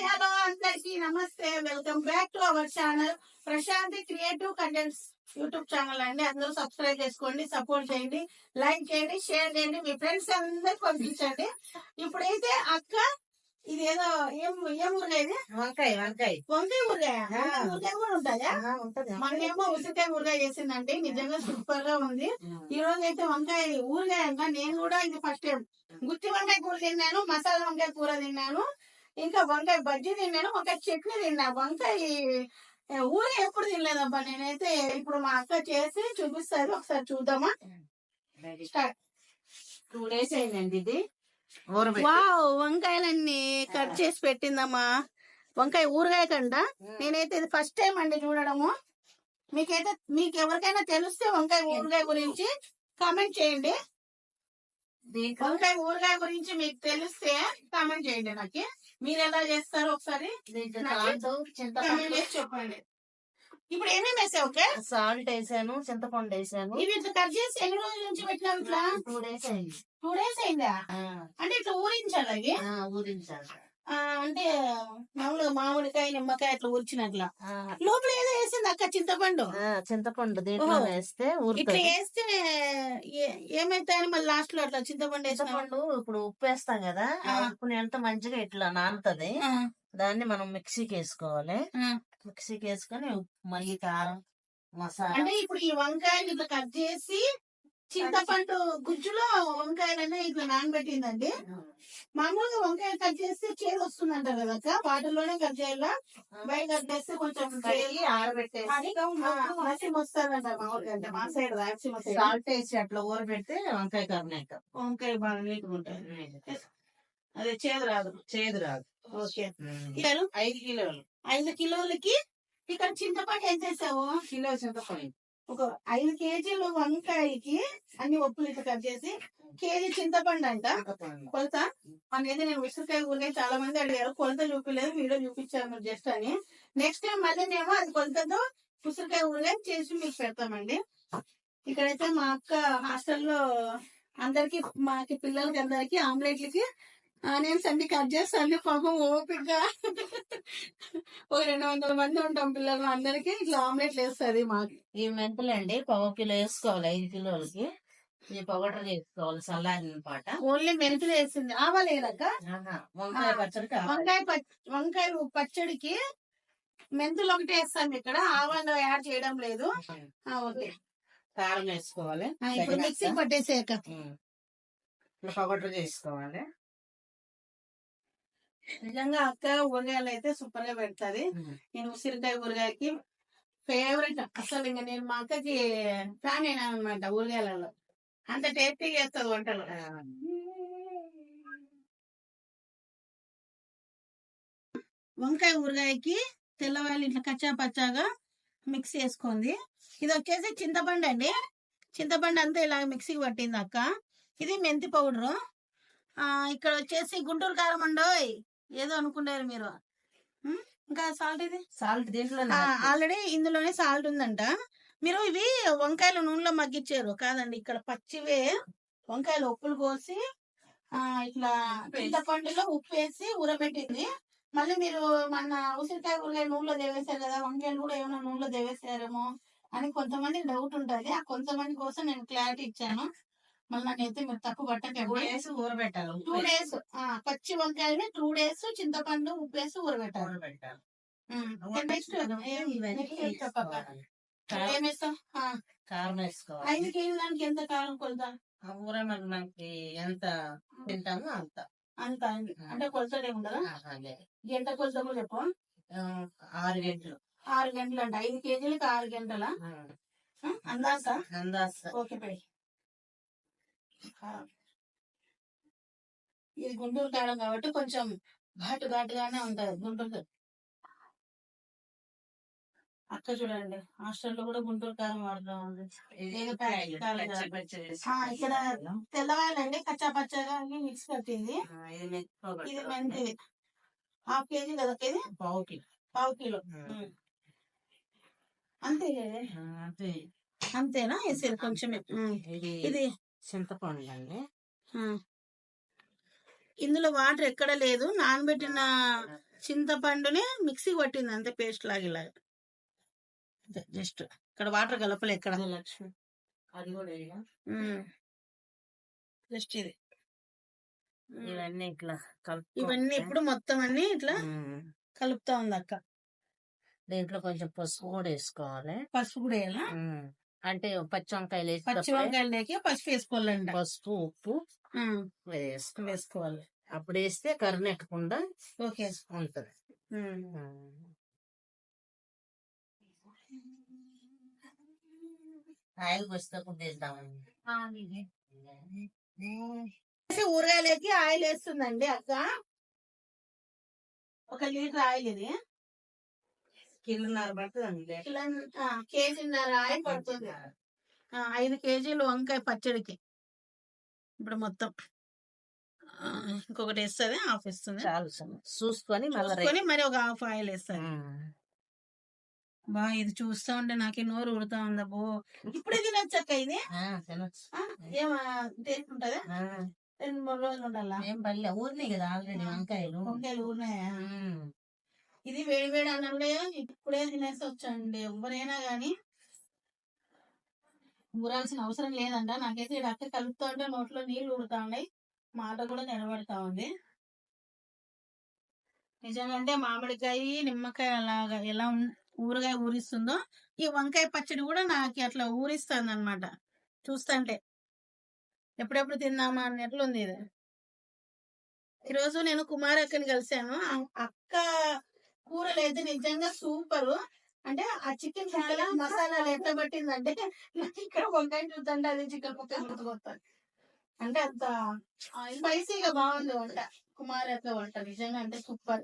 Hello అందరికి నమస్తే. Welcome back to our channel Prashanti creative contents YouTube channel అండి. అందరూ సబ్స్క్రైబ్ చేసుకోండి, సపోర్ట్ చేయండి, లైక్ చేయండి, షేర్ చేయండి, మీ ఫ్రెండ్స్ అందరికి పంపించండి. ఇప్పుడైతే అక్క ఇది ఏదో ఏం ఊరగాయ ఇది? వంకాయ వంకాయ వంకాయ ఊరగాయ. ఊరగాయ కూడా ఉంటుందా? మనకేమో ఉసిరికాయ ఊరగాయ చేసిందండి. నిజంగా సూపర్ గా ఉంది. ఈ రోజు అయితే వంకాయ ఊరగాయ అంట. నేను కూడా ఇది ఫస్ట్ టైం గుత్తి వంకాయ కూర తిన్నాను, మసాలా వంకాయ కూర తిన్నాను, ఇంకా వంకాయ బజ్జీ తిన్నాను, వంకాయ చట్నీ తిన్నా. వంకాయ ఊరే ఎప్పుడు తినలేదబ్బా నేనైతే. ఇప్పుడు మా అక్క చేసి చూపిస్తారు, ఒకసారి చూద్దామా? 2 days అయిందండి ఇది. వావ్, వంకాయలన్నీ కట్ చేసి పెట్టిందమ్మా. వంకాయ ఊరగాయ కంట. నేనైతే ఇది ఫస్ట్ టైం అండి చూడడము. మీకు ఎవరికైనా తెలిస్తే వంకాయ ఊరగాయ గురించి కామెంట్ చేయండి. వంకాయ ఊరగాయ గురించి మీకు తెలిస్తే కామెంట్ చేయండి. నాకు మీరు ఎలా చేస్తారో ఒకసారి కామెంట్ చేసి చెప్పండి. ఇప్పుడు ఏమేమి వేసావు? ఓకే, సాల్ట్ వేసాను, చింతపండు వేసాను. ఇవి ఇట్లా కట్ చేసి ఎన్ని రోజుల నుంచి పెట్టినా? ఇట్లా 2 days అయింది. 2 days అయిందా? అంటే ఇట్లా ఊరించాలి అవి? ఊరించాలి. అంటే మామూలుగా మామిడికాయ నిమ్మకాయ అట్లా ఊర్చినట్లా. లోపల ఏదో వేసింది అక్క? చింతపండు దీంట్లో వేస్తే ఇట్లా వేస్తే ఏమైతాయని మళ్ళీ లాస్ట్ లో అట్లా చింతపండు చింతపండు ఇప్పుడు ఉప్పు వేస్తాం కదా, ఉప్పుని ఎంత మంచిగా ఇట్లా నానుతుంది. దాన్ని మనం మిక్సీకి వేసుకోవాలి. మిక్సీకి వేసుకొని మళ్ళీ కారం మసాలా. అంటే ఇప్పుడు ఈ వంకాయలు ఇట్లా కట్ చేసి చింతపండు గుజ్జులో వంకాయలనే ఇట్లా నానబెట్టిందండి. మామూలుగా వంకాయ కట్ చేస్తే చేదు వస్తుందంట కదా, వాటిలోనే కట్ చేయాలా? బయట కట్ చేస్తే కొంచెం ఆరబెట్టేసి రాయలసీమ వస్తుందంట. మామూలుగా అంటే మా సైడ్ రాయలసీమ సైడ్ సాల్ట్ వేసి అట్లా ఊరబెడితే వంకాయ కర్ణాక వంకాయ బాగా నీట్గా ఉంటుంది. అదే చేదు రాదు. ఓకే, 5 కిలోలు. 5 కిలోలకి ఇక్కడ చింతపండు ఎంత వేసావు? కిలో చింతపండు. ఒక 5 కేజీలు వంకాయకి అన్ని ఒప్పులు ఇట్లా కట్ చేసి కేజీ చింతపండు అంట. కొలత మనకైతే నేను ఉసిరికాయ ఊరికే చాలా మంది అడిగారు, కొలత చూపించలేదు, వీడియో చూపించాను జస్ట్ అని. నెక్స్ట్ టైం మళ్ళీ మేము అది కొలతతో ఉసిరికాయ ఊరికే చేసి మీకు పెడతామండి. ఇక్కడైతే మా అక్క హాస్టల్లో అందరికి, మాకి పిల్లలకి అందరికి ఆమ్లెట్లకి ఆనియన్స్ అన్ని కట్ చేస్తాను. పాపం ఓపిక ఒక 200 మంది ఉంటాం పిల్లలు, అందరికి ఇట్లా ఆమ్లెట్లు వేస్తుంది. మాకు ఈ మెంతులండి 1/4 కిలో వేసుకోవాలి 5 కిలోలకి. ఇది పౌడర్ చేసుకోవాలి చల్లారిన పాట. ఓన్లీ మెంతులు వేసింది, ఆవాలేదక్క? వంకాయ పచ్చడికి వంకాయ పచ్చడికి మెంతులు ఒకటి వేస్తాం ఇక్కడ, ఆవాలు యాడ్ చేయడం లేదు. ఓకే, కారం వేసుకోవాలి. ఇప్పుడు మిక్సీ పట్టేసాక పౌడర్ చేసుకోవాలి. నిజంగా అక్క ఊరగాయలు అయితే సూపర్ గా పెడతాది. నేను ఉసిరికాయ ఊరగాయకి ఫేవరెట్. అసలు ఇంకా నేను మా అక్కకి ఫ్యాన్ అయినా అనమాట ఊరగాయలలో. అంత టేస్టీ చేస్తుంది వంటలు. వంకాయ ఊరగాయకి తెల్లవాయలు ఇట్లా కచ్చా పచ్చాగా మిక్స్ చేసుకుంది. ఇది వచ్చేసి చింతపండు అండి. చింతపండు అంతా ఇలా మిక్సీకి పట్టింది అక్క. ఇది మెంతి పౌడరు. ఇక్కడ వచ్చేసి గుంటూరు కారం అండోయ్, ఏదో అనుకున్నారు మీరు. ఇంకా సాల్ట్, ఇది సాల్ట్ దీంట్లో ఆల్రెడీ ఇందులోనే సాల్ట్ ఉందంట. మీరు ఇవి వంకాయలు నూనెలో మగ్గించారు కాదండి, ఇక్కడ పచ్చివే వంకాయలు ఉప్పులు కోసి ఇట్లా చింతపండులో ఉప్పు వేసి ఊరబెట్టింది. మళ్ళీ మీరు మన ఉసిరికాయ ఊరగాయ నూనెలో దేవేశారు కదా, వంకాయలు కూడా ఏమైనా నూనెలో దేవేశారేమో అని కొంతమంది డౌట్ ఉంటుంది. ఆ కొంతమంది కోసం నేను క్లారిటీ ఇచ్చాను. మళ్ళీ నాకైతే మీరు తప్పు పట్టకండి. 2 days ఊరబెట్టాలి. 2 days పచ్చి వంకాయని 2 days చింతపండు ఉప్పు వేసి ఊరబెట్టాలి. కారం వేసుకోవాలి. 5 కేజీలకి ఎంత కారం కొలత? ఊర మనకి ఎంత తింటామో అంత అంటే కొలతలే ఉండదా? గంట కొలత కూడా చెప్పు. 6 గంటలు. 6 గంటలు అంట. 5 కేజీలకి 6 గంటల అందాసా? ఓకే పై. ఇది గుంటూరు కారం కాబట్టి కొంచెం ఘాటుగానే ఉంటది. గుంటూరు అక్క చూడండి, హాస్టల్లో కూడా గుంటూరు కారం వాడుతూ ఉంది. ఇక్కడ తెల్లవాయలండి కచ్చా పచ్చగా మిక్స్ కట్టింది. ఇది మెంతిది 1/2 కేజీ కదా, ఇది 1/4 కిలో. అంతేనా? వేసేది కొంచెం. ఇది చింతపండు అండి. ఇందులో వాటర్ ఎక్కడ లేదు, నానబెట్టిన చింతపండుని మిక్సీ కొట్టింది అంతే, పేస్ట్ లాగా ఇలాగా. జస్ట్ ఇక్కడ వాటర్ కలపలే ఇక్కడ. లక్ష్మి అది కూడా వేయనా? జస్ట్ ఇది. ఇవన్నీ ఇట్లా ఇవన్నీ ఇప్పుడు మొత్తం అన్ని ఇట్లా కలుపుతా ఉంది అక్క. దీంట్లో కొంచెం పసుపు కూడా వేసుకోవాలి. పసుపు కూడా వేయాలా? అంటే పచ్చి వంకాయలు వేసి పచ్చి వంకాయలకి పసుపు వేసుకోవాలండి. పసుపు ఉప్పు వేసుకోవాలి. అప్పుడు వేస్తే కర్రెక్కకుండా ఓకే ఉంటది. ఆయిల్ పోసేటప్పుడు తీద్దామండి. ఊరగాయలకి ఆయిల్ వేస్తుందండి అక్క. 1 లీటర్ ఆయిల్ ఇది. కిలోన్నర పడుతుంది. కేజీన్నర ఆయిల్ పడుతుంది. 5 కేజీలు వంకాయ పచ్చడికి. ఇప్పుడు మొత్తం ఇంకొకటి వేస్తుంది, హాఫ్ వేస్తుంది. చాలు చూసుకొని మరి ఒక హాఫ్ ఆయిల్ వేస్తుంది. బా ఇది చూస్తా ఉంటే నాకే నోరు ఉడుతా ఉందా బో. ఇప్పుడే తినొచ్చక్క ఇది? ఏం టేస్ట్ ఉంటదా? 2-3 రోజులు ఉండాలా? ఏం పల్లె ఊరినాయి కదా ఆల్రెడీ వంకాయలు ఊరినాయా? ఇది వేడి వేడి అన్నంలో ఇప్పుడే తినేసి వచ్చండి. ఎవరైనా గాని ఊరాల్సిన అవసరం లేదంట. నాకైతే ఇక్కడ అక్క కలుపుతా ఉంటే నోట్లో నీళ్లు ఉడుతా ఉన్నాయి, మాట కూడా నిలబడతా ఉంది. నిజంగా అంటే మామిడికాయ నిమ్మకాయ అలాగా ఎలా ఊరగాయ ఊరిస్తుందో ఈ వంకాయ పచ్చడి కూడా నాకు అట్లా ఊరిస్తుంది అనమాట. చూస్తుంటే ఎప్పుడెప్పుడు తిందామా అన్నట్లుంది ఇది. ఈరోజు నేను కుమారి అక్కని కలిశాను. అక్క కూరలు అయితే నిజంగా సూపర్. అంటే ఆ చికెన్ మసాలాలు ఎట్లా పట్టిందంటే ఇక్కడ వంకాయ చూద్దంటే అది చికెన్ ముక్క గుర్తుకొస్తాను. అంటే అంత స్పైసీగా బాగుంది వంట, కుమారి అక్క వంట నిజంగా అంటే సూపర్.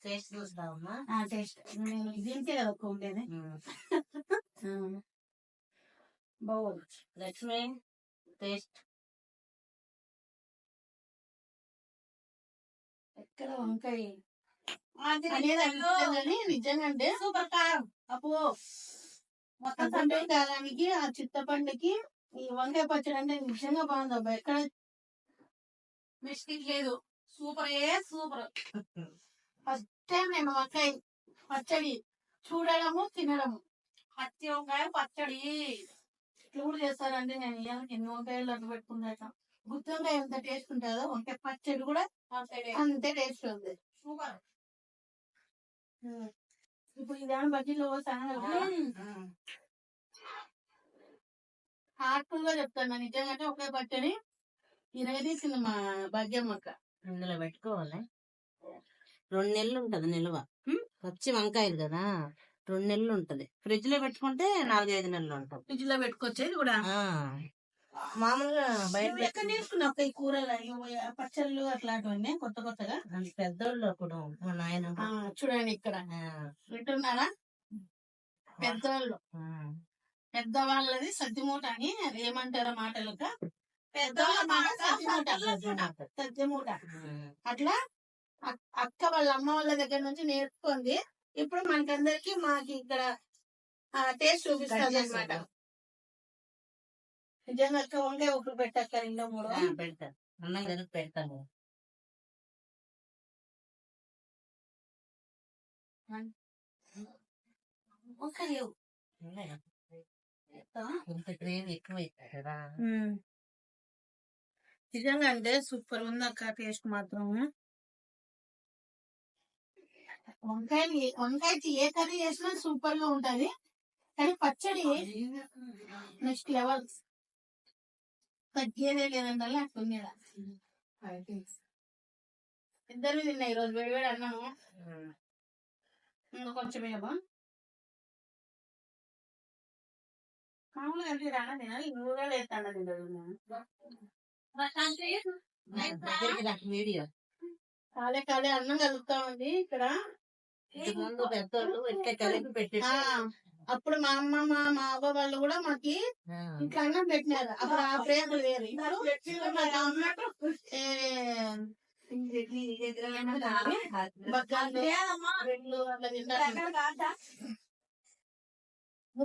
టేస్ట్ చూస్తావమ్మా? టేస్ట్ నేను దీనికే కదా ఒక్క ఉండేది. బాగుంది లక్ష్మి టేస్ట్. ఎక్కడ వంకాయ అనేది నిజంగా అంటే సూపర్ కారం. అప్పు మొత్తం సండే కాలానికి ఆ చింతపండుకి ఈ వంకాయ పచ్చడి అంటే నిజంగా బాగుంది అబ్బా. ఎక్కడ మిస్టేక్ లేదు, సూపర్ సూపర్. ఫస్ట్ టైం నేను వంకాయ పచ్చడి చూడడము తినడము. పచ్చి వంకాయ పచ్చడి ఇట్లా కూడా చేస్తారంటే నేను ఎన్ని వంకాయలు అట్లా పెట్టుకుంటా. గుత్తి వంకాయ ఎంత టేస్ట్ ఉంటుందో వంకాయ పచ్చడి కూడా అంతే టేస్ట్ ఉంది. సూపర్. ఇప్పుడు ఇదేమో బజ్జీలో హార్ట్ఫుల్ గా చెప్తాను నిజంగా. ఒకే పచ్చడి ఇరగదీసింది మా భాగ్యమ్మ అక్క. ఇందులో పెట్టుకోవాలి. 2 నెలలు ఉంటది నిల్వ. పచ్చి వంకాయలు కదా 2 నెలలు ఉంటది. ఫ్రిడ్జ్ లో పెట్టుకుంటే 4-5 నెలలు ఉంటది. ఫ్రిడ్జ్ లో పెట్టుకొచ్చేది కూడా మామూలుగా బయట ఎక్కడ నేర్చుకున్నావు ఈ కూరలు పచ్చళ్ళు అట్లాంటివన్నీ కొత్తగా? పెద్దోళ్ళు అప్పుడు మా నాయన చూడండి ఇక్కడ వింటున్నారా, పెద్దోళ్ళు పెద్దవాళ్ళది సద్దిమూట అని ఏమంటారో మాటలుగా. పెద్దవాళ్ళ మాట సద్దిమూట. అట్లా అక్క వాళ్ళ అమ్మ వాళ్ళ దగ్గర నుంచి నేర్చుకుంది. ఇప్పుడు మనకందరికి మాకు ఇక్కడ టేస్ట్ చూపిస్తుంది అనమాట. నిజంగా అక్క వంకాయ ఒకరు పెట్టక్క 2-3 పెడతాను. అన్నం కలిపి పెడతాను. గ్రేవీ ఎక్కువ కదా నిజంగా అంటే సూపర్ ఉంది అక్క టేస్ట్ మాత్రం. వంకాయకి ఏ కర్రీ చేసినా సూపర్ గా ఉంటది, కానీ పచ్చడి నెక్స్ట్ లెవెల్. తగ్గేదే లేదంటే అట్లుంది. ఇద్దరు తిన్నాయి ఈరోజు వేడివేడి అన్నాము. ఇంకా కొంచెం ఏమో మామూలుగా అంటే రానా తినాలి, నూనె వేస్తాను వీడియో కాలే అన్నం కలుపుతామండి ఇక్కడ. ముందు పెద్దోళ్ళు ఇట్లా కలిపి పెట్టేసి అప్పుడు మా అమ్మమ్మ మా అవ్వ వాళ్ళు కూడా మాకి ఇట్లా అన్నం పెట్టినారు. అప్పుడు ఆ ప్రేమ వేరు.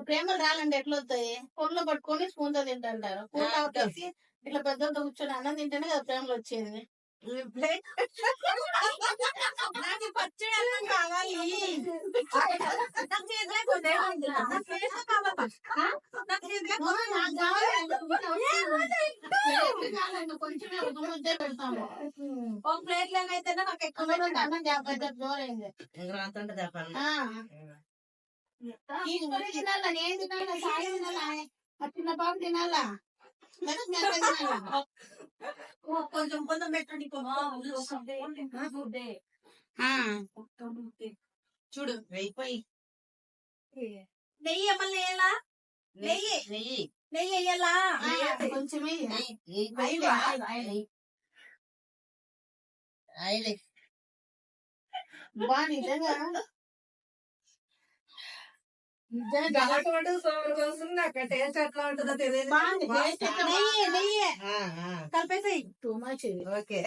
ప్రేమలు రాలండి ఎట్లా వస్తాయి? ఫోన్లో పట్టుకొని స్పూన్ తో తింటారు. ఫోన్ వచ్చేసి ఇట్లా పెద్దలతో కూర్చొని అన్నం తింటేనే కదా ప్రేమలు వచ్చేది. నాకు ఒక ప్లేట్ లోనైతేనే నాకు ఎక్కువ అన్నం పెద్ద జోరైంది. అంతుంటే చెప్పాలి. తీసుకొని తినాలా, నేను తినాలా, సాయి తినాలా, ఆ చిన్న పాప తినాలా, కొంచెం కొంచెం పెట్టండి. చూడు వెయ్యి నెయ్యి మళ్ళీ వేయాలా, నెయ్యి నెయ్యి నెయ్యి వేయాలా, కొంచెం బా నిజంగా కలిపేసాయి టూ మచ్. ఓకే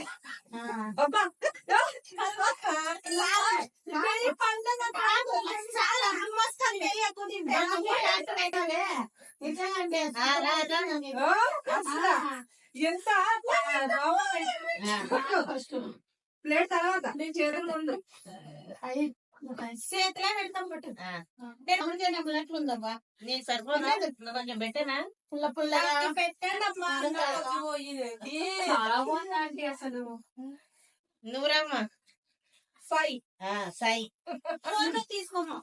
ఎంత ప్లేట్ తర్వాత నేను చేతులు ఉండు చేతిలో పెడతాం పట్టు. ఎట్లుందబ్బా నీకు సరిపోదా? నువ్వు కొంచెం పెట్టేనా? పుల్ల పుల్లగా పెట్టండమ్మా. చాలా బాగుంది ఆంటీ అసలు. నువ్వురమ్మా సాయి సాయి తీసుకోమా.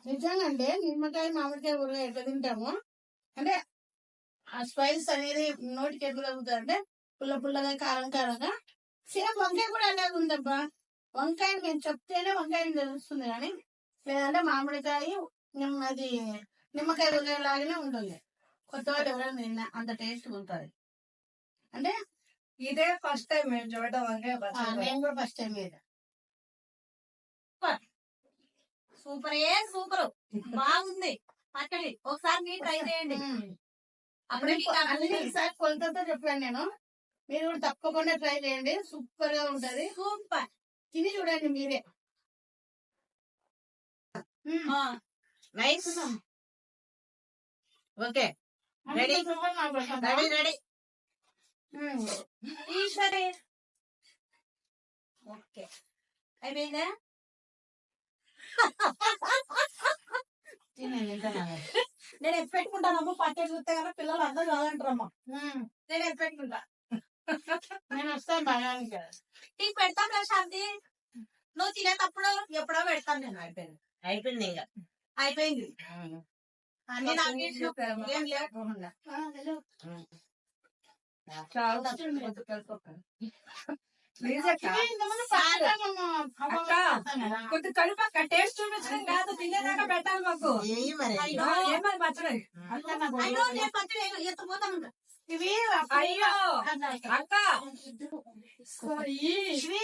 నిజంగా అంటే నిమ్మకాయ మామిడికాయ ఊరగాయ ఎట్లా తింటాము అంటే ఆ స్పైస్ అనేది నోటికి ఎట్లా తగ్గుతుంది అంటే పుల్ల పుల్లగా కారం కారంగా. సేమ్ వంకాయ కూడా అలాగే ఉందబ్బా. వంకాయ నేను చెప్తేనే వంకాయ తెలుస్తుంది కానీ లేదంటే మామిడికాయ అది నిమ్మకాయ ఊరగాయ లాగానే ఉంటుంది. కొత్త వాళ్ళు ఎవరైనా తిన్నా అంత టేస్ట్ ఉంటుంది. అంటే ఇదే ఫస్ట్ టైం మేము చూడటం వంకాయ పచ్చడి. నేను కూడా ఫస్ట్ టైం మీద సూపర్ సూపర్ బాగుంది పచ్చడి. ఒకసారి మీరు ట్రై చేయండి. అప్పుడే ఈసారి కొలతతో చెప్పాను నేను. మీరు కూడా తప్పకుండా ట్రై చేయండి. సూపర్ గా ఉంటది. సూపర్ తిని చూడండి మీరే. Nice okay ready ready ready Eshwari okay అయిపోయిందా? నేను ఎప్పుడు పెట్టుకుంటానమ్మా పచ్చడి చూస్తే కదా పిల్లలు అందరూ కాదంటారమ్మా. నేను ఎప్పుడు పెట్టుకుంటా. నేను వస్తాను బాగానికి. నీకు పెడతాం కదా శాంతి. నువ్వు తినేటప్పుడు ఎప్పుడో పెడతాను నేను. అయిపోయింది ఇంకా అయిపోయింది. నేను ఏం లేకుండా కొంచెం కడుపక్క టేస్ట్ చూపించడం కాదు, తినేదాకా పెట్టాలి మాకు. ఏమని పచ్చడి ఇవి అయ్యో అక్క ఇవి